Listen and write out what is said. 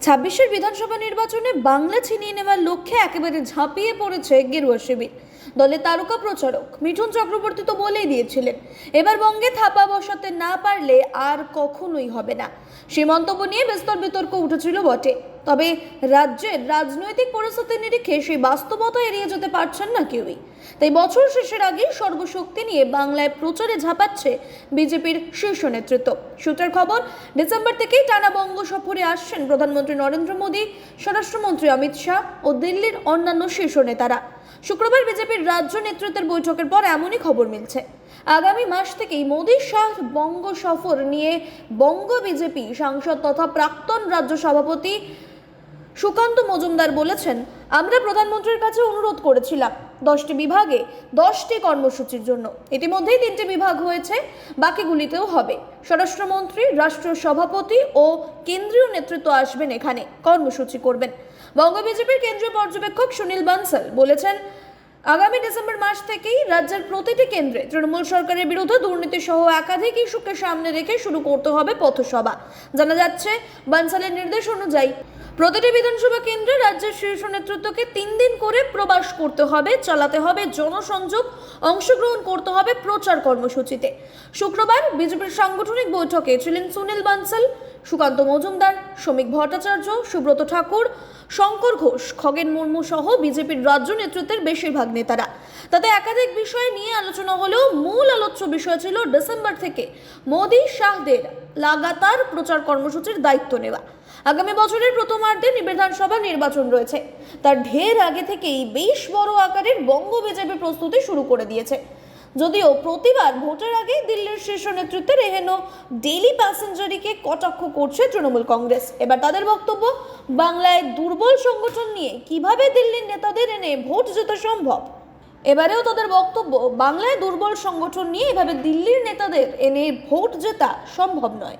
ছাব্বিশের বিধানসভা নির্বাচনে বাংলা ছিনিয়ে নেওয়ার লক্ষ্যে একেবারে ঝাঁপিয়ে পড়েছে গেরুয়া শিবির। দলের তারকা প্রচারক মিঠুন চক্রবর্তী তো বলেই দিয়েছিলেন, এবার বঙ্গে থাপা বসাতে না পারলে আর কখনোই হবে না। সেই মন্তব্য নিয়ে বিস্তর বিতর্ক উঠেছিল বটে, তবে রাজ্যের রাজনৈতিক পরিস্থিতির নিরিখে সেই বাস্তবতা এড়িয়ে যেতে পারছেন না কেউই। তাই বছর শেষের আগে সর্বশক্তি নিয়ে বাংলায় প্রচারে ঝাঁপাচ্ছে বিজেপির শীর্ষ নেতৃত্ব। সূত্রের খবর, ডিসেম্বর থেকেই টানা বঙ্গ সফরে আসছেন প্রধানমন্ত্রী নরেন্দ্র মোদী, স্বরাষ্ট্রমন্ত্রী অমিত শাহ ও দিল্লির অন্যান্য শীর্ষ নেতারা। শুক্রবার বিজেপির রাজ্য নেতৃত্বের বৈঠকের পর এমনই খবর মিলছে। আগামী মাস থেকেই মোদী শাহ বঙ্গ সফর নিয়ে বঙ্গ বিজেপি সাংসদ তথা প্রাক্তন রাজ্য সভাপতি সুকান্ত মজুমদার বলেছেন, আমরা প্রধানমন্ত্রীর কাছে অনুরোধ করেছিলাম 10টি বিভাগে 10টি কর্মসূচির জন্য। ইতিমধ্যেই 3টি বিভাগ হয়েছে, বাকিগুলিতেও হবে। স্বরাষ্ট্রমন্ত্রী, রাষ্ট্রীয় সভাপতি ও কেন্দ্রীয় নেতৃত্ব আসবেন, এখানে কর্মসূচি করবেন। বঙ্গ বিজেপির কেন্দ্রীয় পর্যবেক্ষক সুনীল বানসাল বলেছেন, আগামী ডিসেম্বর মাস থেকেই রাজ্যের প্রতিটি কেন্দ্রে তৃণমূল সরকারের বিরুদ্ধে দুর্নীতি সহ একাধিক ইস্যুকে সামনে রেখে শুরু করতে হবে পথসভা। জানা যাচ্ছে, বানসালের নির্দেশ অনুযায়ী প্রতিটি বিধানসভা কেন্দ্রে রাজ্যের শীর্ষ নেতৃত্বকে 3 দিন করে প্রবাস করতে হবে, চালাতে হবে জনসংযোগ, অংশগ্রহণ করতে হবে প্রচার কর্মসূচিতে। শুক্রবার বিজেপির সাংগঠনিক বৈঠকে ছিলেন সুনীল বানসাল, সুকান্ত মজুমদার, শ্রমিক ভট্টাচার্য, সুব্রত ঠাকুর, শঙ্কর ঘোষ, খগেন মুর্মু সহ বিজেপির রাজ্য নেতৃত্বের বেশিরভাগ নেতারা। তাতে একাধিক বিষয় নিয়ে আলোচনা হলেও মূল আলোচ্য বিষয় ছিল ডিসেম্বর থেকে মোদী শাহদের লাগাতার প্রচার কর্মসূচির দায়িত্ব নেওয়া। আগামী বছরের প্রথমার্ধে বিধানসভা নির্বাচন রয়েছে, তার ঢের আগে থেকেই বেশ বড় আকারের বঙ্গ বিজেপি প্রস্তুতি শুরু করে দিয়েছে। যদিও প্রতিবার ভোটের আগে দিল্লির শীর্ষ নেতৃত্বের এহেন ডেইলি প্যাসেঞ্জারিকে কটাক্ষ করছে তৃণমূল কংগ্রেস। এবার তাদের বক্তব্য, বাংলায় দুর্বল সংগঠন নিয়ে কিভাবে দিল্লির নেতাদের এনে ভোট জেতা সম্ভব। এবারেও তাদের বক্তব্য, বাংলায় দুর্বল সংগঠন নিয়ে এভাবে দিল্লির নেতাদের এনে ভোট জেতা সম্ভব নয়।